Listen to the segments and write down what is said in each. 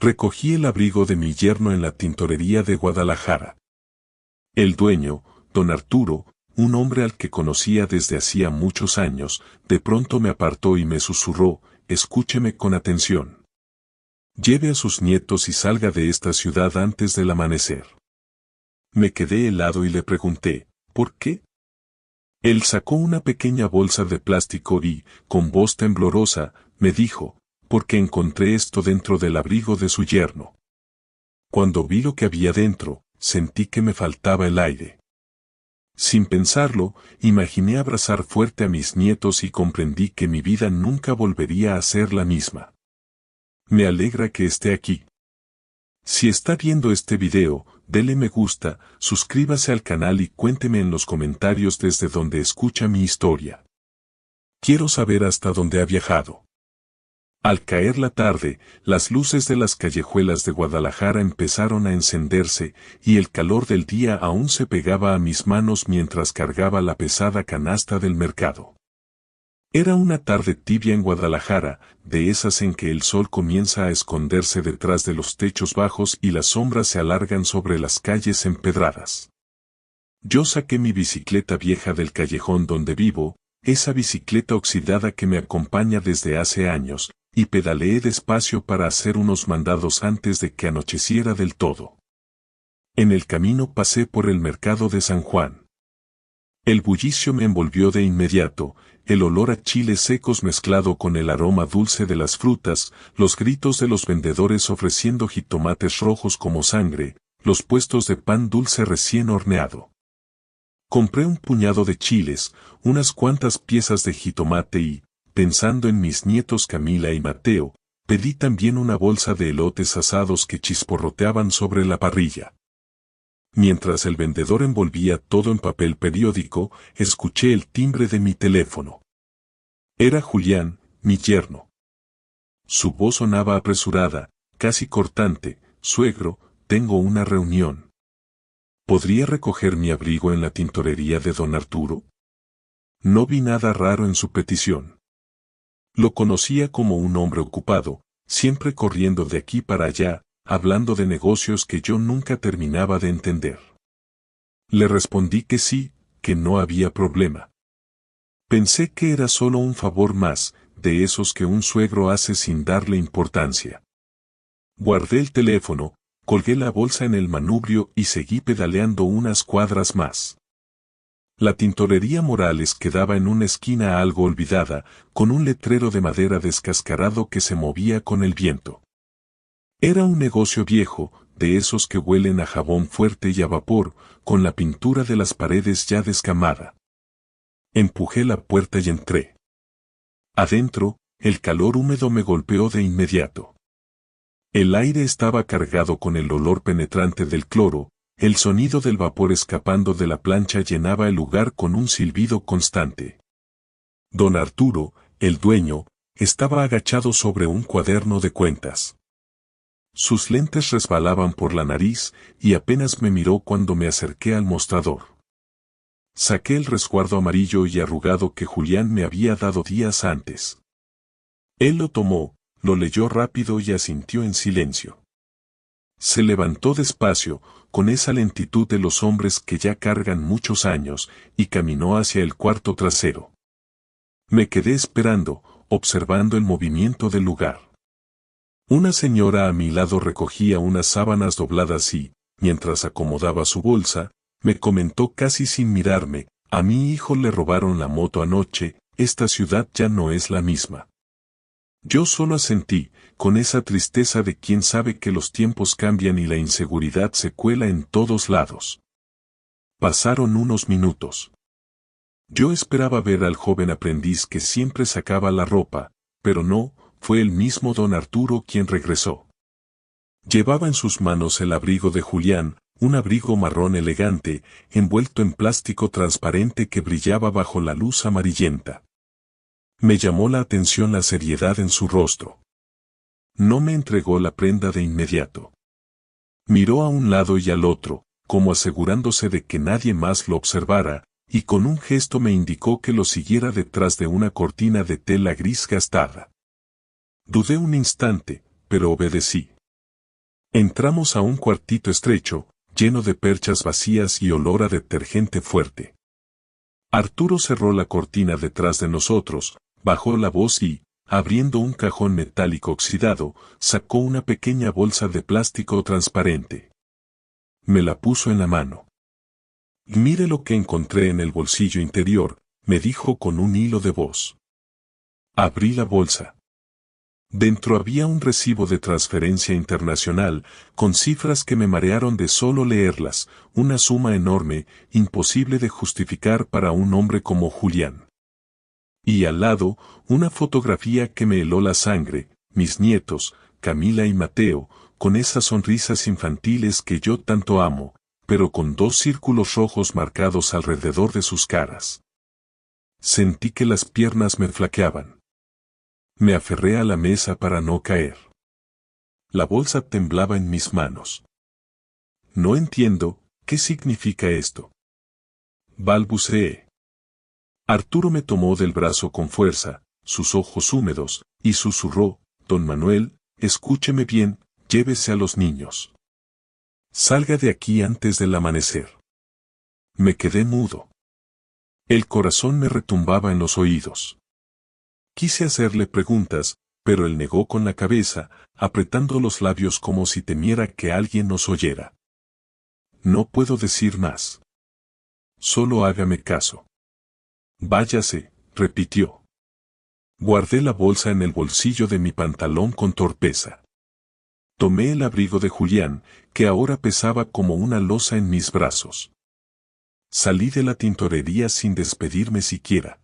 Recogí el abrigo de mi yerno en la tintorería de Guadalajara. El dueño, don Arturo, un hombre al que conocía desde hacía muchos años, de pronto me apartó y me susurró: escúcheme con atención. Lleve a sus nietos y salga de esta ciudad antes del amanecer. Me quedé helado y le pregunté: ¿por qué? Él sacó una pequeña bolsa de plástico y, con voz temblorosa, me dijo: porque encontré esto dentro del abrigo de su yerno. Cuando vi lo que había dentro, sentí que me faltaba el aire. Sin pensarlo, imaginé abrazar fuerte a mis nietos y comprendí que mi vida nunca volvería a ser la misma. Me alegra que esté aquí. Si está viendo este video, dele me gusta, suscríbase al canal y cuénteme en los comentarios desde donde escucha mi historia. Quiero saber hasta dónde ha viajado. Al caer la tarde, las luces de las callejuelas de Guadalajara empezaron a encenderse, y el calor del día aún se pegaba a mis manos mientras cargaba la pesada canasta del mercado. Era una tarde tibia en Guadalajara, de esas en que el sol comienza a esconderse detrás de los techos bajos y las sombras se alargan sobre las calles empedradas. Yo saqué mi bicicleta vieja del callejón donde vivo, esa bicicleta oxidada que me acompaña desde hace años, y pedaleé despacio para hacer unos mandados antes de que anocheciera del todo. En el camino pasé por el mercado de San Juan. El bullicio me envolvió de inmediato, el olor a chiles secos mezclado con el aroma dulce de las frutas, los gritos de los vendedores ofreciendo jitomates rojos como sangre, los puestos de pan dulce recién horneado. Compré un puñado de chiles, unas cuantas piezas de jitomate y, pensando en mis nietos Camila y Mateo, pedí también una bolsa de elotes asados que chisporroteaban sobre la parrilla. Mientras el vendedor envolvía todo en papel periódico, escuché el timbre de mi teléfono. Era Julián, mi yerno. Su voz sonaba apresurada, casi cortante: suegro, tengo una reunión. ¿Podría recoger mi abrigo en la tintorería de don Arturo? No vi nada raro en su petición. Lo conocía como un hombre ocupado, siempre corriendo de aquí para allá, hablando de negocios que yo nunca terminaba de entender. Le respondí que sí, que no había problema. Pensé que era solo un favor más, de esos que un suegro hace sin darle importancia. Guardé el teléfono, colgué la bolsa en el manubrio y seguí pedaleando unas cuadras más. La tintorería Morales quedaba en una esquina algo olvidada, con un letrero de madera descascarado que se movía con el viento. Era un negocio viejo, de esos que huelen a jabón fuerte y a vapor, con la pintura de las paredes ya descamada. Empujé la puerta y entré. Adentro, el calor húmedo me golpeó de inmediato. El aire estaba cargado con el olor penetrante del cloro. El sonido del vapor escapando de la plancha llenaba el lugar con un silbido constante. Don Arturo, el dueño, estaba agachado sobre un cuaderno de cuentas. Sus lentes resbalaban por la nariz y apenas me miró cuando me acerqué al mostrador. Saqué el resguardo amarillo y arrugado que Julián me había dado días antes. Él lo tomó, lo leyó rápido y asintió en silencio. Se levantó despacio, con esa lentitud de los hombres que ya cargan muchos años, y caminó hacia el cuarto trasero. Me quedé esperando, observando el movimiento del lugar. Una señora a mi lado recogía unas sábanas dobladas y, mientras acomodaba su bolsa, me comentó casi sin mirarme: a mi hijo le robaron la moto anoche, esta ciudad ya no es la misma. Yo solo asentí, con esa tristeza de quien sabe que los tiempos cambian y la inseguridad se cuela en todos lados. Pasaron unos minutos. Yo esperaba ver al joven aprendiz que siempre sacaba la ropa, pero no, fue el mismo don Arturo quien regresó. Llevaba en sus manos el abrigo de Julián, un abrigo marrón elegante, envuelto en plástico transparente que brillaba bajo la luz amarillenta. Me llamó la atención la seriedad en su rostro. No me entregó la prenda de inmediato. Miró a un lado y al otro, como asegurándose de que nadie más lo observara, y con un gesto me indicó que lo siguiera detrás de una cortina de tela gris gastada. Dudé un instante, pero obedecí. Entramos a un cuartito estrecho, lleno de perchas vacías y olor a detergente fuerte. Arturo cerró la cortina detrás de nosotros, bajó la voz y, abriendo un cajón metálico oxidado, sacó una pequeña bolsa de plástico transparente. Me la puso en la mano. Mire lo que encontré en el bolsillo interior, me dijo con un hilo de voz. Abrí la bolsa. Dentro había un recibo de transferencia internacional, con cifras que me marearon de solo leerlas, una suma enorme, imposible de justificar para un hombre como Julián. Y al lado, una fotografía que me heló la sangre, mis nietos, Camila y Mateo, con esas sonrisas infantiles que yo tanto amo, pero con 2 círculos rojos marcados alrededor de sus caras. Sentí que las piernas me flaqueaban. Me aferré a la mesa para no caer. La bolsa temblaba en mis manos. No entiendo, ¿qué significa esto? Balbuceé. Arturo me tomó del brazo con fuerza, sus ojos húmedos, y susurró, Don Manuel, escúcheme bien, llévese a los niños. Salga de aquí antes del amanecer. Me quedé mudo. El corazón me retumbaba en los oídos. Quise hacerle preguntas, pero él negó con la cabeza, apretando los labios como si temiera que alguien nos oyera. No puedo decir más. Solo hágame caso. Váyase, repitió. Guardé la bolsa en el bolsillo de mi pantalón con torpeza. Tomé el abrigo de Julián, que ahora pesaba como una losa en mis brazos. Salí de la tintorería sin despedirme siquiera.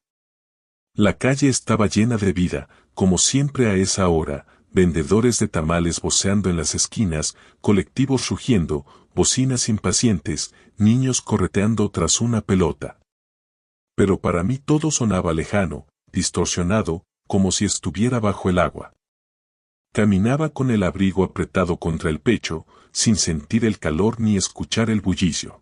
La calle estaba llena de vida, como siempre a esa hora, vendedores de tamales voceando en las esquinas, colectivos rugiendo, bocinas impacientes, niños correteando tras una pelota. Pero para mí todo sonaba lejano, distorsionado, como si estuviera bajo el agua. Caminaba con el abrigo apretado contra el pecho, sin sentir el calor ni escuchar el bullicio.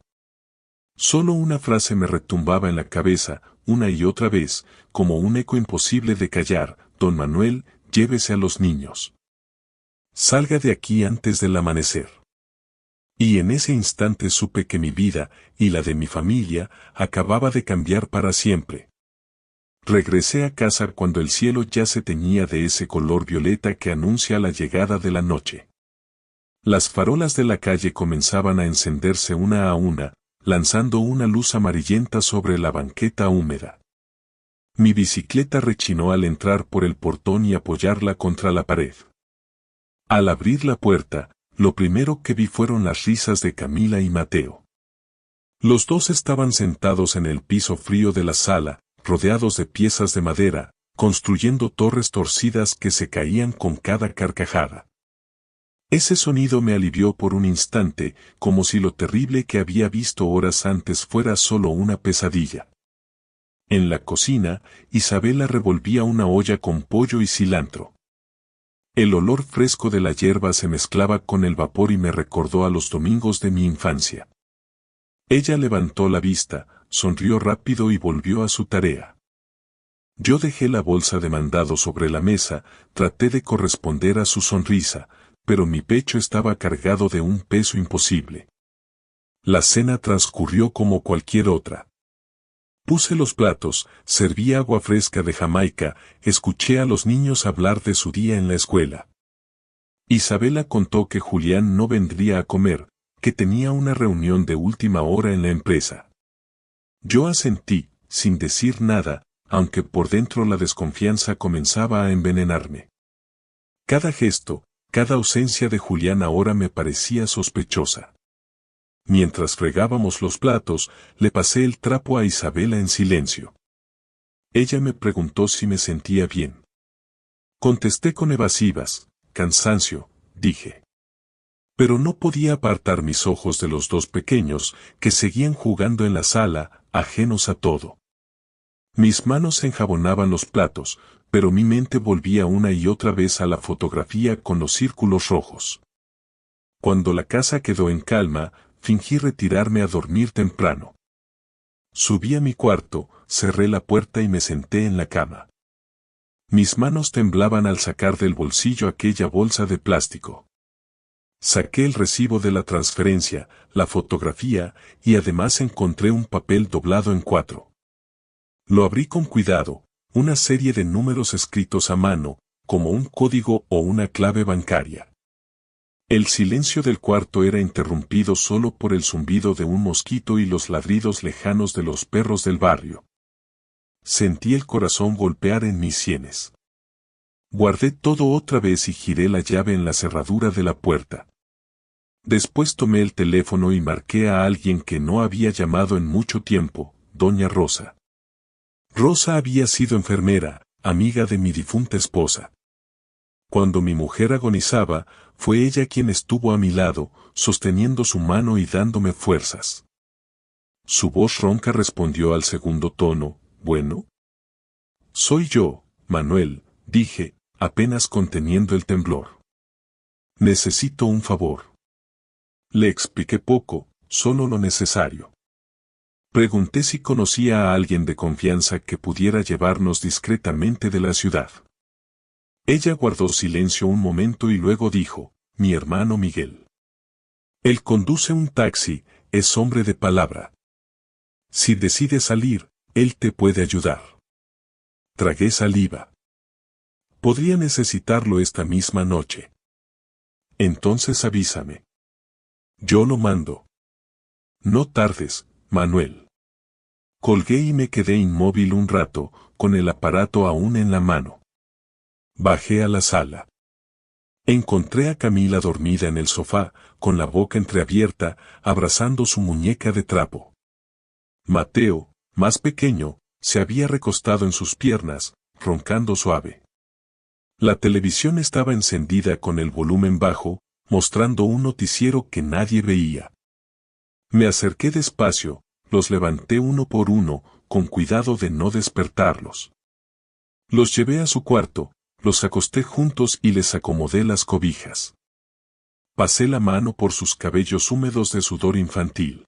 Solo una frase me retumbaba en la cabeza, una y otra vez, como un eco imposible de callar, Don Manuel, llévese a los niños. Salga de aquí antes del amanecer. Y en ese instante supe que mi vida, y la de mi familia, acababa de cambiar para siempre. Regresé a casa cuando el cielo ya se teñía de ese color violeta que anuncia la llegada de la noche. Las farolas de la calle comenzaban a encenderse una a una, lanzando una luz amarillenta sobre la banqueta húmeda. Mi bicicleta rechinó al entrar por el portón y apoyarla contra la pared. Al abrir la puerta, lo primero que vi fueron las risas de Camila y Mateo. Los dos estaban sentados en el piso frío de la sala, rodeados de piezas de madera, construyendo torres torcidas que se caían con cada carcajada. Ese sonido me alivió por un instante, como si lo terrible que había visto horas antes fuera solo una pesadilla. En la cocina, Isabela revolvía una olla con pollo y cilantro. El olor fresco de la hierba se mezclaba con el vapor y me recordó a los domingos de mi infancia. Ella levantó la vista, sonrió rápido y volvió a su tarea. Yo dejé la bolsa de mandado sobre la mesa, traté de corresponder a su sonrisa, pero mi pecho estaba cargado de un peso imposible. La cena transcurrió como cualquier otra. Puse los platos, serví agua fresca de Jamaica, escuché a los niños hablar de su día en la escuela. Isabela contó que Julián no vendría a comer, que tenía una reunión de última hora en la empresa. Yo asentí, sin decir nada, aunque por dentro la desconfianza comenzaba a envenenarme. Cada gesto, cada ausencia de Julián ahora me parecía sospechosa. Mientras fregábamos los platos, le pasé el trapo a Isabela en silencio. Ella me preguntó si me sentía bien. Contesté con evasivas, cansancio, dije. Pero no podía apartar mis ojos de los dos pequeños, que seguían jugando en la sala, ajenos a todo. Mis manos enjabonaban los platos, pero mi mente volvía una y otra vez a la fotografía con los círculos rojos. Cuando la casa quedó en calma, fingí retirarme a dormir temprano. Subí a mi cuarto, cerré la puerta y me senté en la cama. Mis manos temblaban al sacar del bolsillo aquella bolsa de plástico. Saqué el recibo de la transferencia, la fotografía, y además encontré un papel doblado en 4. Lo abrí con cuidado, una serie de números escritos a mano, como un código o una clave bancaria. El silencio del cuarto era interrumpido solo por el zumbido de un mosquito y los ladridos lejanos de los perros del barrio. Sentí el corazón golpear en mis sienes. Guardé todo otra vez y giré la llave en la cerradura de la puerta. Después tomé el teléfono y marqué a alguien que no había llamado en mucho tiempo, doña Rosa. Rosa había sido enfermera, amiga de mi difunta esposa. Cuando mi mujer agonizaba, fue ella quien estuvo a mi lado, sosteniendo su mano y dándome fuerzas. Su voz ronca respondió al segundo tono, ¿bueno? Soy yo, Manuel, dije, apenas conteniendo el temblor. Necesito un favor. Le expliqué poco, solo lo necesario. Pregunté si conocía a alguien de confianza que pudiera llevarnos discretamente de la ciudad. Ella guardó silencio un momento y luego dijo, mi hermano Miguel. Él conduce un taxi, es hombre de palabra. Si decides salir, él te puede ayudar. Tragué saliva. Podría necesitarlo esta misma noche. Entonces avísame. Yo lo mando. No tardes, Manuel. Colgué y me quedé inmóvil un rato, con el aparato aún en la mano. Bajé a la sala. Encontré a Camila dormida en el sofá, con la boca entreabierta, abrazando su muñeca de trapo. Mateo, más pequeño, se había recostado en sus piernas, roncando suave. La televisión estaba encendida con el volumen bajo, mostrando un noticiero que nadie veía. Me acerqué despacio, los levanté uno por uno, con cuidado de no despertarlos. Los llevé a su cuarto, los acosté juntos y les acomodé las cobijas. Pasé la mano por sus cabellos húmedos de sudor infantil.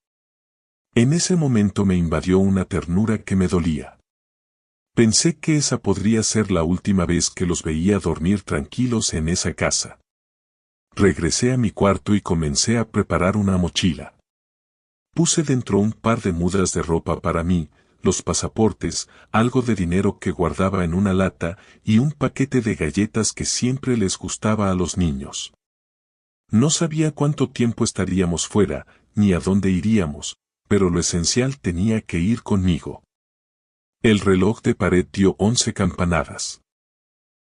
En ese momento me invadió una ternura que me dolía. Pensé que esa podría ser la última vez que los veía dormir tranquilos en esa casa. Regresé a mi cuarto y comencé a preparar una mochila. Puse dentro un par de mudas de ropa para mí, los pasaportes, algo de dinero que guardaba en una lata y un paquete de galletas que siempre les gustaba a los niños. No sabía cuánto tiempo estaríamos fuera, ni a dónde iríamos, pero lo esencial tenía que ir conmigo. El reloj de pared dio 11 campanadas.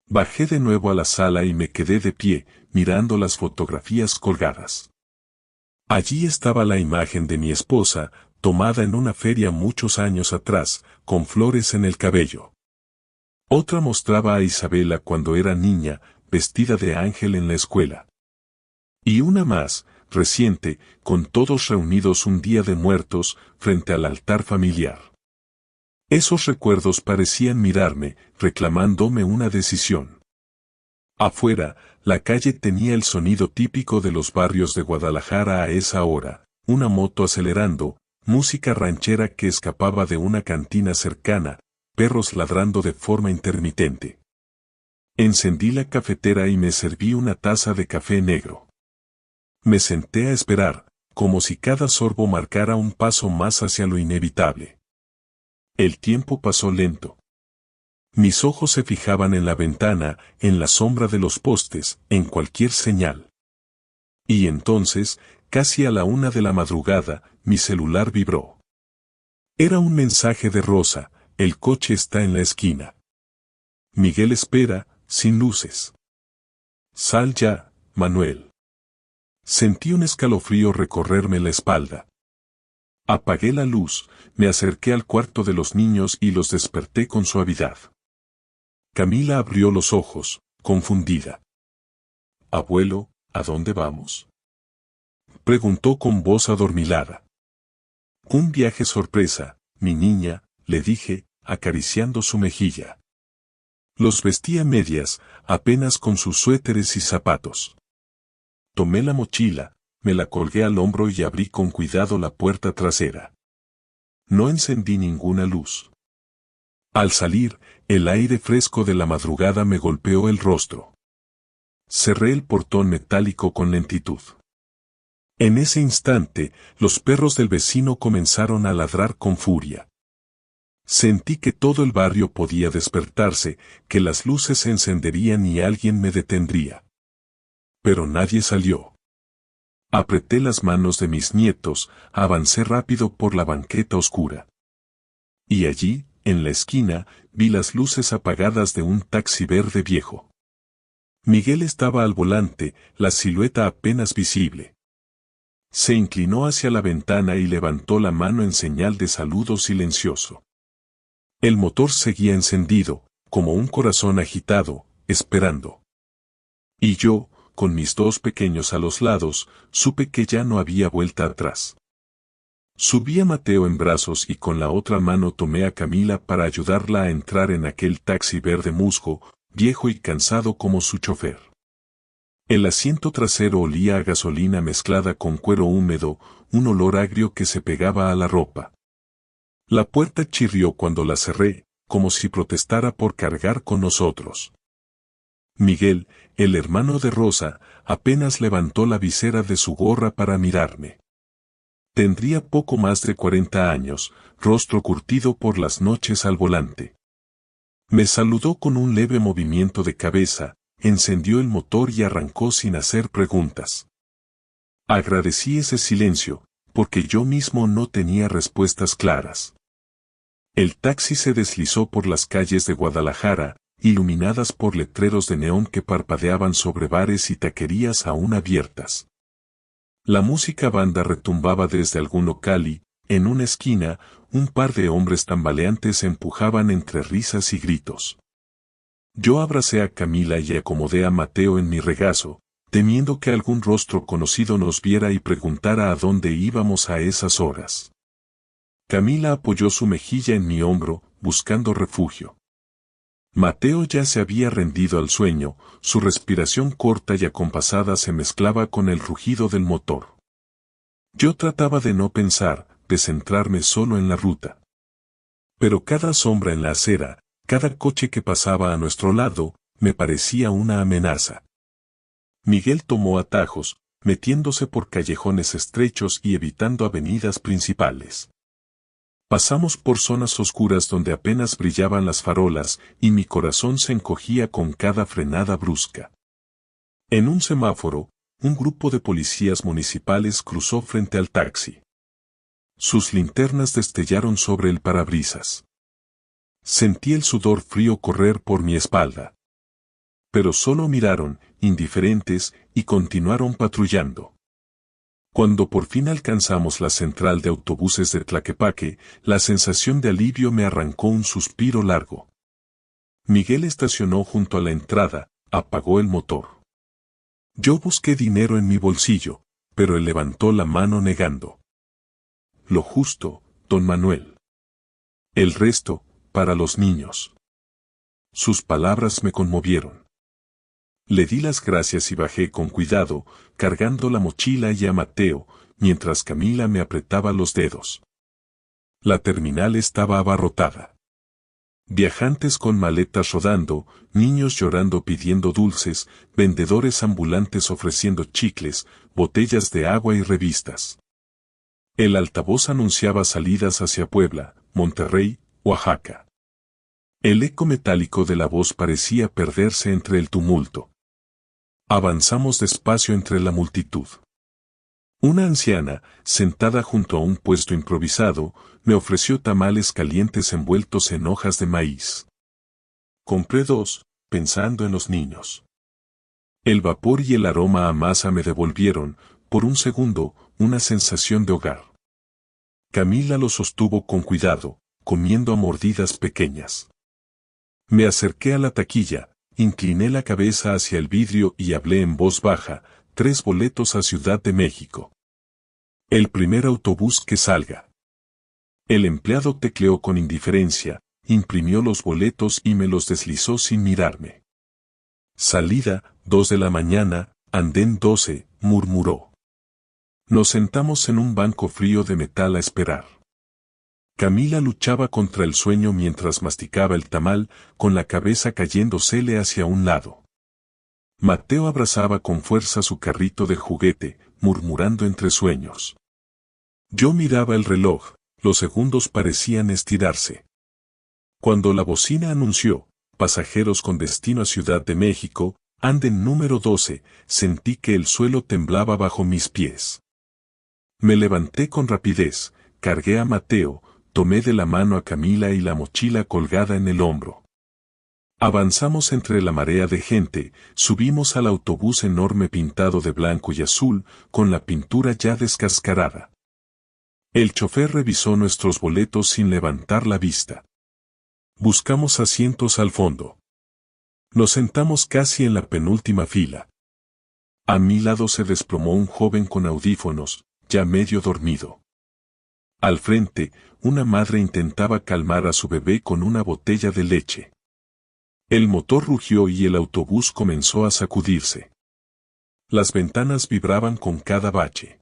Bajé de nuevo a la sala y me quedé de pie, mirando las fotografías colgadas. Allí estaba la imagen de mi esposa, tomada en una feria muchos años atrás, con flores en el cabello. Otra mostraba a Isabela cuando era niña, vestida de ángel en la escuela. Y una más, reciente, con todos reunidos un día de muertos, frente al altar familiar. Esos recuerdos parecían mirarme, reclamándome una decisión. Afuera, la calle tenía el sonido típico de los barrios de Guadalajara a esa hora, una moto acelerando, música ranchera que escapaba de una cantina cercana, perros ladrando de forma intermitente. Encendí la cafetera y me serví una taza de café negro. Me senté a esperar, como si cada sorbo marcara un paso más hacia lo inevitable. El tiempo pasó lento. Mis ojos se fijaban en la ventana, en la sombra de los postes, en cualquier señal. Y entonces, casi a la 1 de la madrugada, mi celular vibró. Era un mensaje de Rosa, el coche está en la esquina. Miguel espera, sin luces. Sal ya, Manuel. Sentí un escalofrío recorrerme la espalda. Apagué la luz, me acerqué al cuarto de los niños y los desperté con suavidad. Camila abrió los ojos, confundida. Abuelo, ¿a dónde vamos? Preguntó con voz adormilada. Un viaje sorpresa, mi niña, le dije, acariciando su mejilla. Los vestía a medias, apenas con sus suéteres y zapatos. Tomé la mochila, me la colgué al hombro y abrí con cuidado la puerta trasera. No encendí ninguna luz. Al salir, el aire fresco de la madrugada me golpeó el rostro. Cerré el portón metálico con lentitud. En ese instante, los perros del vecino comenzaron a ladrar con furia. Sentí que todo el barrio podía despertarse, que las luces se encenderían y alguien me detendría. Pero nadie salió. Apreté las manos de mis nietos, avancé rápido por la banqueta oscura. Y allí, en la esquina, vi las luces apagadas de un taxi verde viejo. Miguel estaba al volante, la silueta apenas visible. Se inclinó hacia la ventana y levantó la mano en señal de saludo silencioso. El motor seguía encendido, como un corazón agitado, esperando. Y yo, con mis dos pequeños a los lados, supe que ya no había vuelta atrás. Subí a Mateo en brazos y con la otra mano tomé a Camila para ayudarla a entrar en aquel taxi verde musgo, viejo y cansado como su chofer. El asiento trasero olía a gasolina mezclada con cuero húmedo, un olor agrio que se pegaba a la ropa. La puerta chirrió cuando la cerré, como si protestara por cargar con nosotros. Miguel, el hermano de Rosa, apenas levantó la visera de su gorra para mirarme. Tendría poco más de 40 años, rostro curtido por las noches al volante. Me saludó con un leve movimiento de cabeza, encendió el motor y arrancó sin hacer preguntas. Agradecí ese silencio, porque yo mismo no tenía respuestas claras. El taxi se deslizó por las calles de Guadalajara, iluminadas por letreros de neón que parpadeaban sobre bares y taquerías aún abiertas. La música banda retumbaba desde algún local y, en una esquina, un par de hombres tambaleantes se empujaban entre risas y gritos. Yo abracé a Camila y acomodé a Mateo en mi regazo, temiendo que algún rostro conocido nos viera y preguntara a dónde íbamos a esas horas. Camila apoyó su mejilla en mi hombro, buscando refugio. Mateo ya se había rendido al sueño, su respiración corta y acompasada se mezclaba con el rugido del motor. Yo trataba de no pensar, de centrarme solo en la ruta. Pero cada sombra en la acera, cada coche que pasaba a nuestro lado, me parecía una amenaza. Miguel tomó atajos, metiéndose por callejones estrechos y evitando avenidas principales. Pasamos por zonas oscuras donde apenas brillaban las farolas y mi corazón se encogía con cada frenada brusca. En un semáforo, un grupo de policías municipales cruzó frente al taxi. Sus linternas destellaron sobre el parabrisas. Sentí el sudor frío correr por mi espalda. Pero solo miraron, indiferentes, y continuaron patrullando. Cuando por fin alcanzamos la central de autobuses de Tlaquepaque, la sensación de alivio me arrancó un suspiro largo. Miguel estacionó junto a la entrada, apagó el motor. Yo busqué dinero en mi bolsillo, pero él levantó la mano negando. Lo justo, don Manuel. El resto, para los niños. Sus palabras me conmovieron. Le di las gracias y bajé con cuidado, cargando la mochila y a Mateo, mientras Camila me apretaba los dedos. La terminal estaba abarrotada. Viajantes con maletas rodando, niños llorando pidiendo dulces, vendedores ambulantes ofreciendo chicles, botellas de agua y revistas. El altavoz anunciaba salidas hacia Puebla, Monterrey, Oaxaca. El eco metálico de la voz parecía perderse entre el tumulto. Avanzamos despacio entre la multitud. Una anciana, sentada junto a un puesto improvisado, me ofreció tamales calientes envueltos en hojas de maíz. Compré 2, pensando en los niños. El vapor y el aroma a masa me devolvieron, por un segundo, una sensación de hogar. Camila lo sostuvo con cuidado, comiendo a mordidas pequeñas. Me acerqué a la taquilla, incliné la cabeza hacia el vidrio y hablé en voz baja, 3 boletos a Ciudad de México. El primer autobús que salga. El empleado tecleó con indiferencia, imprimió los boletos y me los deslizó sin mirarme. Salida, 2 de la mañana, andén 12, murmuró. Nos sentamos en un banco frío de metal a esperar. Camila luchaba contra el sueño mientras masticaba el tamal, con la cabeza cayéndosele hacia un lado. Mateo abrazaba con fuerza su carrito de juguete, murmurando entre sueños. Yo miraba el reloj, los segundos parecían estirarse. Cuando la bocina anunció, pasajeros con destino a Ciudad de México, anden número 12, sentí que el suelo temblaba bajo mis pies. Me levanté con rapidez, cargué a Mateo, tomé de la mano a Camila y la mochila colgada en el hombro. Avanzamos entre la marea de gente, subimos al autobús enorme pintado de blanco y azul, con la pintura ya descascarada. El chofer revisó nuestros boletos sin levantar la vista. Buscamos asientos al fondo. Nos sentamos casi en la penúltima fila. A mi lado se desplomó un joven con audífonos, ya medio dormido. Al frente, una madre intentaba calmar a su bebé con una botella de leche. El motor rugió y el autobús comenzó a sacudirse. Las ventanas vibraban con cada bache.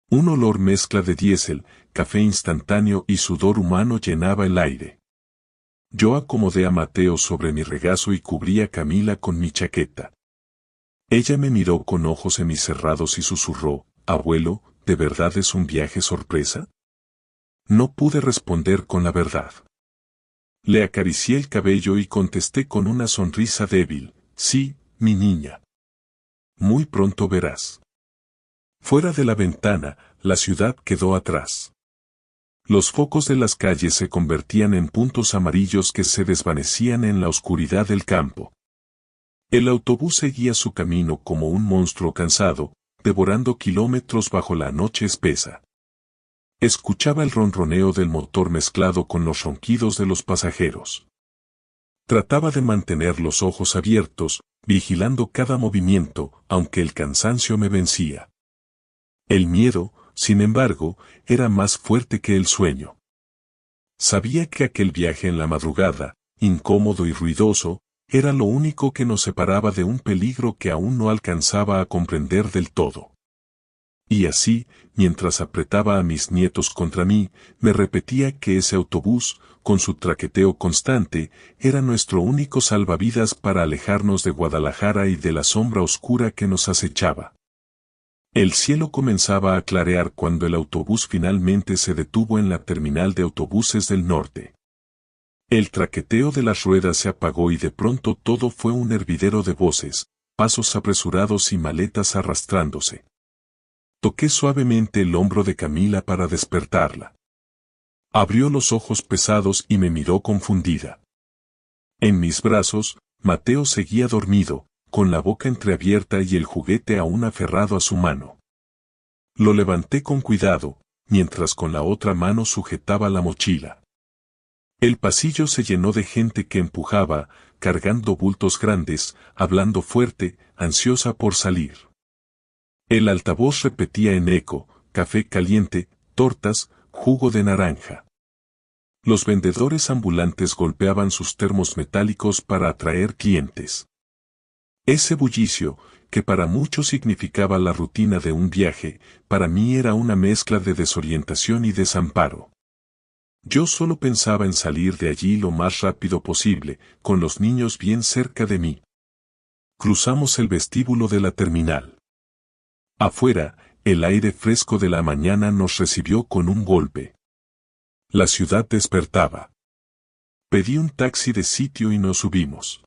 Un olor mezcla de diésel, café instantáneo y sudor humano llenaba el aire. Yo acomodé a Mateo sobre mi regazo y cubrí a Camila con mi chaqueta. Ella me miró con ojos semicerrados y susurró, «Abuelo, ¿de verdad es un viaje sorpresa?» No pude responder con la verdad. Le acaricié el cabello y contesté con una sonrisa débil, «Sí, mi niña. Muy pronto verás». Fuera de la ventana, la ciudad quedó atrás. Los focos de las calles se convertían en puntos amarillos que se desvanecían en la oscuridad del campo. El autobús seguía su camino como un monstruo cansado, devorando kilómetros bajo la noche espesa. Escuchaba el ronroneo del motor mezclado con los ronquidos de los pasajeros. Trataba de mantener los ojos abiertos, vigilando cada movimiento, aunque el cansancio me vencía. El miedo, sin embargo, era más fuerte que el sueño. Sabía que aquel viaje en la madrugada, incómodo y ruidoso, era lo único que nos separaba de un peligro que aún no alcanzaba a comprender del todo. Y así, mientras apretaba a mis nietos contra mí, me repetía que ese autobús, con su traqueteo constante, era nuestro único salvavidas para alejarnos de Guadalajara y de la sombra oscura que nos acechaba. El cielo comenzaba a clarear cuando el autobús finalmente se detuvo en la terminal de autobuses del norte. El traqueteo de las ruedas se apagó y de pronto todo fue un hervidero de voces, pasos apresurados y maletas arrastrándose. Toqué suavemente el hombro de Camila para despertarla. Abrió los ojos pesados y me miró confundida. En mis brazos, Mateo seguía dormido, con la boca entreabierta y el juguete aún aferrado a su mano. Lo levanté con cuidado, mientras con la otra mano sujetaba la mochila. El pasillo se llenó de gente que empujaba, cargando bultos grandes, hablando fuerte, ansiosa por salir. El altavoz repetía en eco, café caliente, tortas, jugo de naranja. Los vendedores ambulantes golpeaban sus termos metálicos para atraer clientes. Ese bullicio, que para muchos significaba la rutina de un viaje, para mí era una mezcla de desorientación y desamparo. Yo solo pensaba en salir de allí lo más rápido posible, con los niños bien cerca de mí. Cruzamos el vestíbulo de la terminal. Afuera, el aire fresco de la mañana nos recibió con un golpe. La ciudad despertaba. Pedí un taxi de sitio y nos subimos.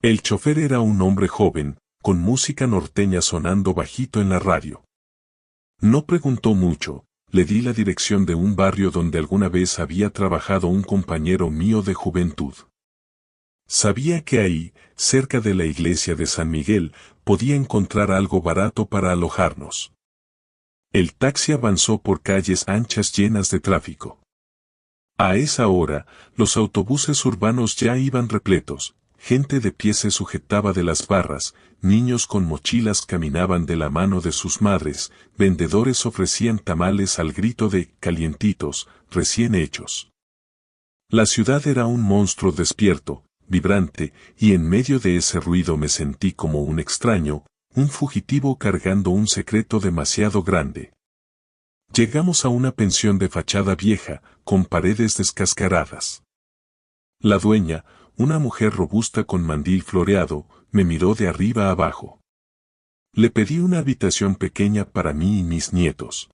El chofer era un hombre joven, con música norteña sonando bajito en la radio. No preguntó mucho, le di la dirección de un barrio donde alguna vez había trabajado un compañero mío de juventud. Sabía que ahí, cerca de la iglesia de San Miguel, podía encontrar algo barato para alojarnos. El taxi avanzó por calles anchas llenas de tráfico. A esa hora, los autobuses urbanos ya iban repletos, gente de pie se sujetaba de las barras, niños con mochilas caminaban de la mano de sus madres, vendedores ofrecían tamales al grito de «calientitos», recién hechos. La ciudad era un monstruo despierto, vibrante, y en medio de ese ruido me sentí como un extraño, un fugitivo cargando un secreto demasiado grande. Llegamos a una pensión de fachada vieja, con paredes descascaradas. La dueña, una mujer robusta con mandil floreado, me miró de arriba a abajo. Le pedí una habitación pequeña para mí y mis nietos.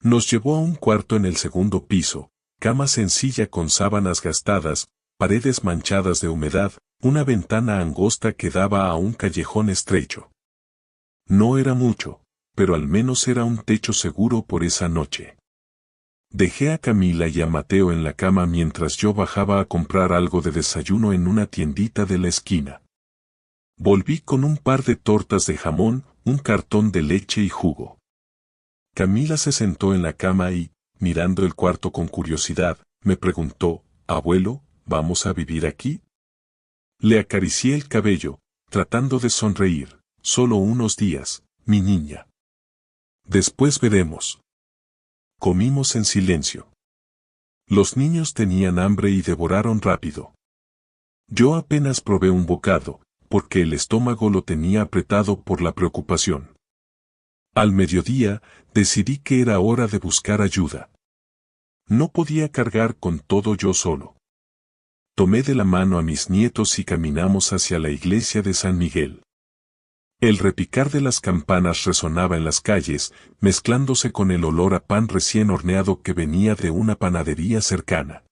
Nos llevó a un cuarto en el segundo piso, cama sencilla con sábanas gastadas, paredes manchadas de humedad, una ventana angosta que daba a un callejón estrecho. No era mucho, pero al menos era un techo seguro por esa noche. Dejé a Camila y a Mateo en la cama mientras yo bajaba a comprar algo de desayuno en una tiendita de la esquina. Volví con un par de tortas de jamón, un cartón de leche y jugo. Camila se sentó en la cama y, mirando el cuarto con curiosidad, me preguntó, «Abuelo, ¿vamos a vivir aquí?» Le acaricié el cabello, tratando de sonreír. «Solo unos días, mi niña. Después veremos». Comimos en silencio. Los niños tenían hambre y devoraron rápido. Yo apenas probé un bocado, porque el estómago lo tenía apretado por la preocupación. Al mediodía, decidí que era hora de buscar ayuda. No podía cargar con todo yo solo. Tomé de la mano a mis nietos y caminamos hacia la iglesia de San Miguel. El repicar de las campanas resonaba en las calles, mezclándose con el olor a pan recién horneado que venía de una panadería cercana.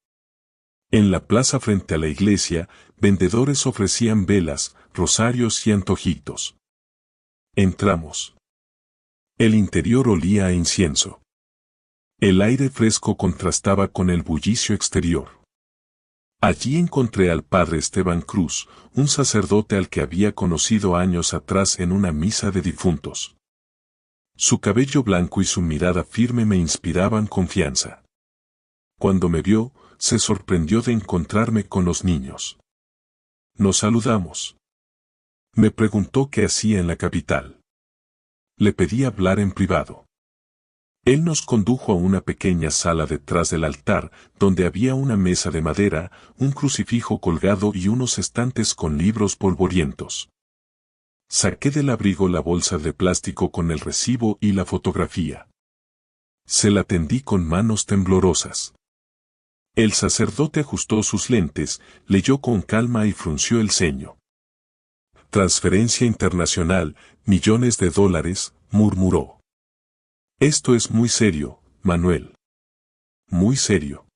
En la plaza frente a la iglesia, vendedores ofrecían velas, rosarios y antojitos. Entramos. El interior olía a incienso. El aire fresco contrastaba con el bullicio exterior. Allí encontré al padre Esteban Cruz, un sacerdote al que había conocido años atrás en una misa de difuntos. Su cabello blanco y su mirada firme me inspiraban confianza. Cuando me vio, se sorprendió de encontrarme con los niños. Nos saludamos. Me preguntó qué hacía en la capital. Le pedí hablar en privado. Él nos condujo a una pequeña sala detrás del altar, donde había una mesa de madera, un crucifijo colgado y unos estantes con libros polvorientos. Saqué del abrigo la bolsa de plástico con el recibo y la fotografía. Se la tendí con manos temblorosas. El sacerdote ajustó sus lentes, leyó con calma y frunció el ceño. «Transferencia internacional, millones de dólares», murmuró. «Esto es muy serio, Manuel. Muy serio».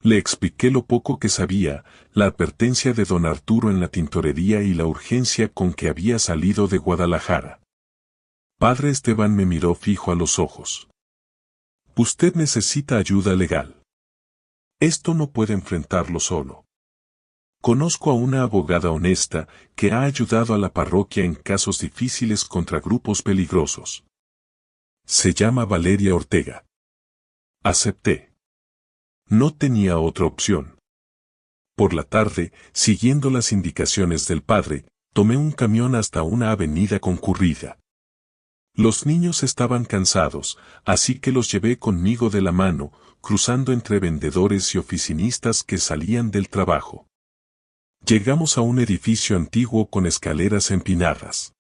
Le expliqué lo poco que sabía, la advertencia de don Arturo en la tintorería y la urgencia con que había salido de Guadalajara. Padre Esteban me miró fijo a los ojos. «Usted necesita ayuda legal. Esto no puede enfrentarlo solo. Conozco a una abogada honesta que ha ayudado a la parroquia en casos difíciles contra grupos peligrosos. Se llama Valeria Ortega». Acepté. No tenía otra opción. Por la tarde, siguiendo las indicaciones del padre, tomé un camión hasta una avenida concurrida. Los niños estaban cansados, así que los llevé conmigo de la mano, cruzando entre vendedores y oficinistas que salían del trabajo. Llegamos a un edificio antiguo con escaleras empinadas.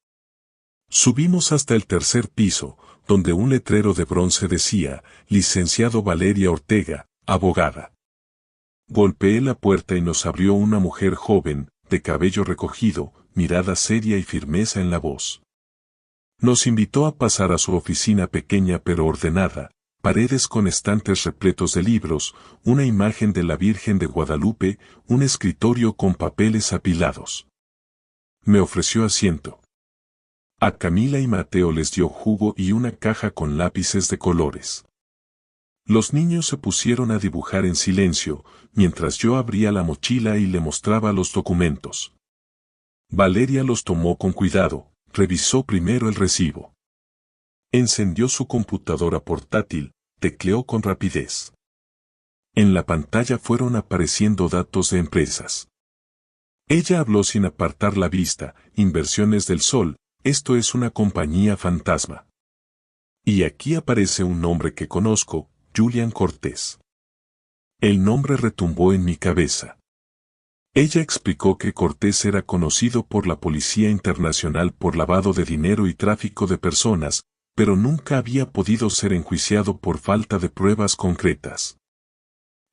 Subimos hasta el tercer piso, donde un letrero de bronce decía, «Licenciado Valeria Ortega, abogada». Golpeé la puerta y nos abrió una mujer joven, de cabello recogido, mirada seria y firmeza en la voz. Nos invitó a pasar a su oficina pequeña pero ordenada, paredes con estantes repletos de libros, una imagen de la Virgen de Guadalupe, un escritorio con papeles apilados. Me ofreció asiento. A Camila y Mateo les dio jugo y una caja con lápices de colores. Los niños se pusieron a dibujar en silencio, mientras yo abría la mochila y le mostraba los documentos. Valeria los tomó con cuidado, revisó primero el recibo. Encendió su computadora portátil, tecleó con rapidez. En la pantalla fueron apareciendo datos de empresas. Ella habló sin apartar la vista, Inversiones del Sol, esto es una compañía fantasma. Y aquí aparece un nombre que conozco, Julián Cortés. El nombre retumbó en mi cabeza. Ella explicó que Cortés era conocido por la Policía Internacional por lavado de dinero y tráfico de personas, pero nunca había podido ser enjuiciado por falta de pruebas concretas.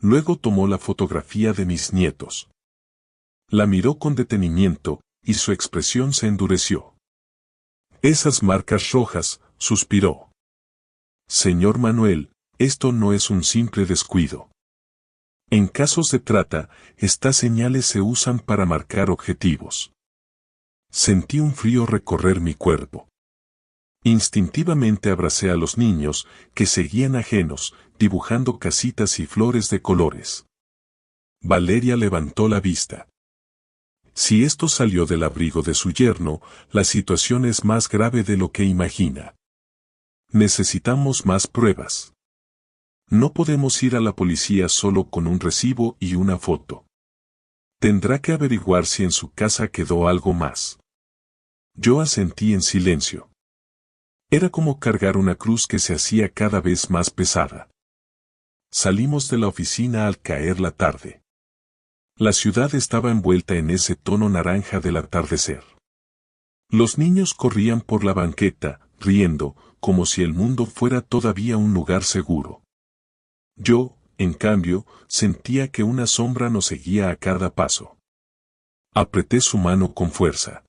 Luego tomó la fotografía de mis nietos. La miró con detenimiento, y su expresión se endureció. Esas marcas rojas, suspiró. Señor Manuel, esto no es un simple descuido. En casos de trata, estas señales se usan para marcar objetivos. Sentí un frío recorrer mi cuerpo. Instintivamente abracé a los niños, que seguían ajenos, dibujando casitas y flores de colores. Valeria levantó la vista. Si esto salió del abrigo de su yerno, la situación es más grave de lo que imagina. Necesitamos más pruebas. No podemos ir a la policía solo con un recibo y una foto. Tendrá que averiguar si en su casa quedó algo más. Yo asentí en silencio. Era como cargar una cruz que se hacía cada vez más pesada. Salimos de la oficina al caer la tarde. La ciudad estaba envuelta en ese tono naranja del atardecer. Los niños corrían por la banqueta, riendo, como si el mundo fuera todavía un lugar seguro. Yo, en cambio, sentía que una sombra nos seguía a cada paso. Apreté su mano con fuerza.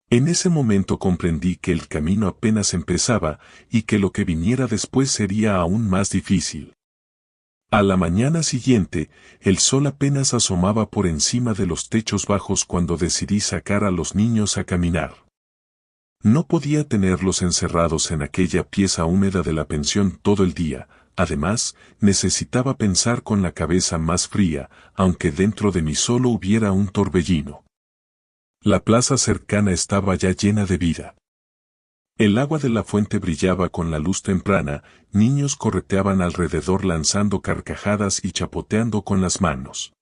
En ese momento comprendí que el camino apenas empezaba y que lo que viniera después sería aún más difícil. A la mañana siguiente, el sol apenas asomaba por encima de los techos bajos cuando decidí sacar a los niños a caminar. No podía tenerlos encerrados en aquella pieza húmeda de la pensión todo el día. Además, necesitaba pensar con la cabeza más fría, aunque dentro de mí solo hubiera un torbellino. La plaza cercana estaba ya llena de vida. El agua de la fuente brillaba con la luz temprana, niños correteaban alrededor lanzando carcajadas y chapoteando con las manos.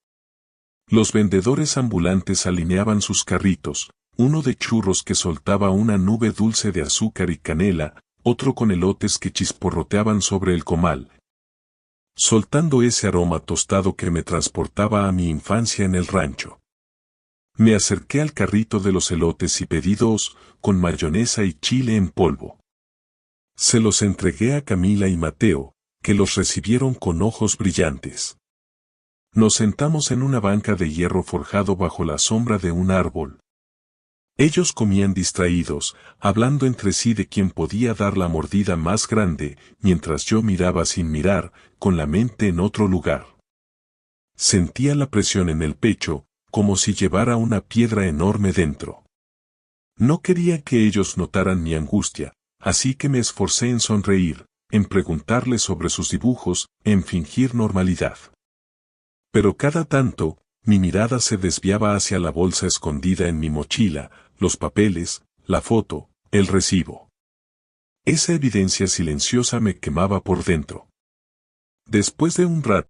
Los vendedores ambulantes alineaban sus carritos, uno de churros que soltaba una nube dulce de azúcar y canela, otro con elotes que chisporroteaban sobre el comal, soltando ese aroma tostado que me transportaba a mi infancia en el rancho. Me acerqué al carrito de los elotes y pedí 2, con mayonesa y chile en polvo. Se los entregué a Camila y Mateo, que los recibieron con ojos brillantes. Nos sentamos en una banca de hierro forjado bajo la sombra de un árbol. Ellos comían distraídos, hablando entre sí de quién podía dar la mordida más grande, mientras yo miraba sin mirar, con la mente en otro lugar. Sentía la presión en el pecho, como si llevara una piedra enorme dentro. No quería que ellos notaran mi angustia, así que me esforcé en sonreír, en preguntarles sobre sus dibujos, en fingir normalidad. Pero cada tanto, mi mirada se desviaba hacia la bolsa escondida en mi mochila, los papeles, la foto, el recibo. Esa evidencia silenciosa me quemaba por dentro. Después de un rato,